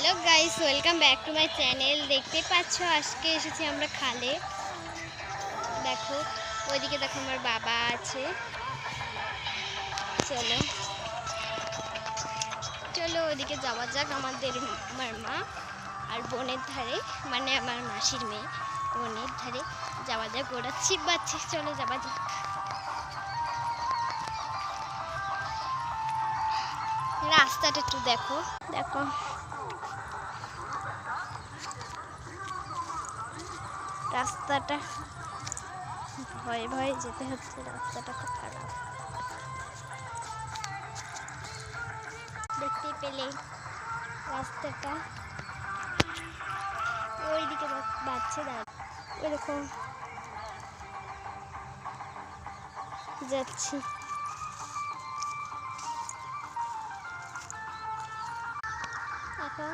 Hello guys welcome back to my channel. देखते पाচ্ছ আজকে এসেছি আমরা খালে। দেখো ওইদিকে দেখো আমার বাবা আছে। চলো চলো ওইদিকে যাওয়া যাক। আমার মা আর বোনের ধারে মানে আমার মাসির মেয়ে বোনের ধারে যাওয়া যাক। ওরা ছিপ বাচ্ছে, চলো যাওয়া যাক। রাস্তাটা একটু দেখো দেখো রাস্তাটা ভয়ে ভয়ে যেতে হচ্ছে, রাস্তাটা খুব খারাপ। দেখতে পেলে রাস্তাটা ওইদিকে বাচ্চা এরকম যাচ্ছি। দেখো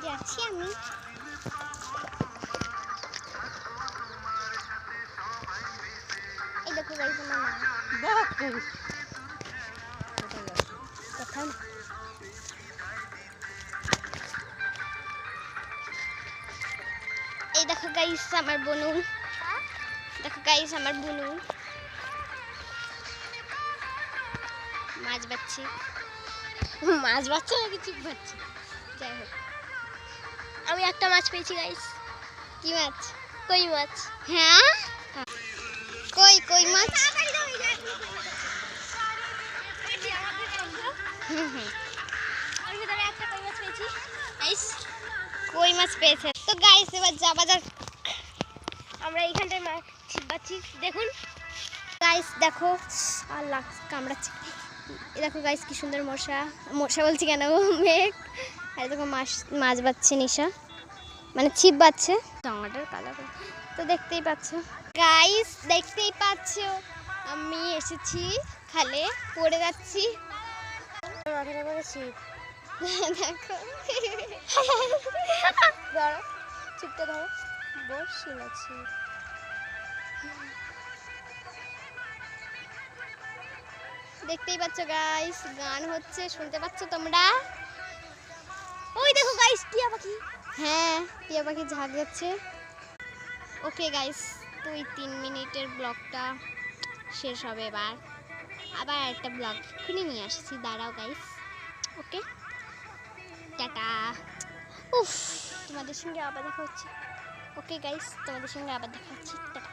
যাচ্ছি আমি। এই দেখো গাইস আমার মা। দেখো এই দেখো গাইস আমার বোনু, দেখো গাইস আমার বোনু মাছ বাচ্ছে নাকি চিপ বাচ্ছে, যাই হোক। আমি একটা মাছ পেয়েছি গাইস। কি মাছ? কই মাছ। হ্যাঁ কই মাছ। কই মাছ পেয়েছে তো গাইস। এবার যাবা যাক, আমরা এইখানটায় মাছ ছিপ বাচ্ছি। দেখুন গাইস, দেখো আল্লাহ কামড়াচ্ছে। দেখো গাইস কি সুন্দর মশা বলছি কেন, মেঘ। আর দেখো মাছ বাচ্ছে নিশা, মানে ছিপ বাচ্ছে। জামাটার কালার তো দেখতেই পাচ্ছ গাইস, দেখতেই পাচ্ছ আমি এসেছি খালে, পড়ে যাচ্ছি। মাথাটা করে ছিপ দেখো ধরো, ছিপটা ধরো, বসি না ছিপ। দেখতেই পাচ্ছ গাইস, গান হচ্ছে, শুনতে পাচ্ছ তোমরা? ওই দেখো গাইস টিয়া পাখি। হ্যাঁ টিয়া পাখি ঝাঁক যাচ্ছে। ওকে গাইস, তো এই 3 মিনিটের ব্লগটা শেষ হবে। আবার একটা ব্লগ খুলে নিয়ে আসছি, দাঁড়াও গাইস। ওকে টাটা। উফ, তোমাদের সঙ্গে আবার দেখা হচ্ছে। ওকে গাইস, তোমাদের সঙ্গে আবার দেখা হচ্ছে, টাটা।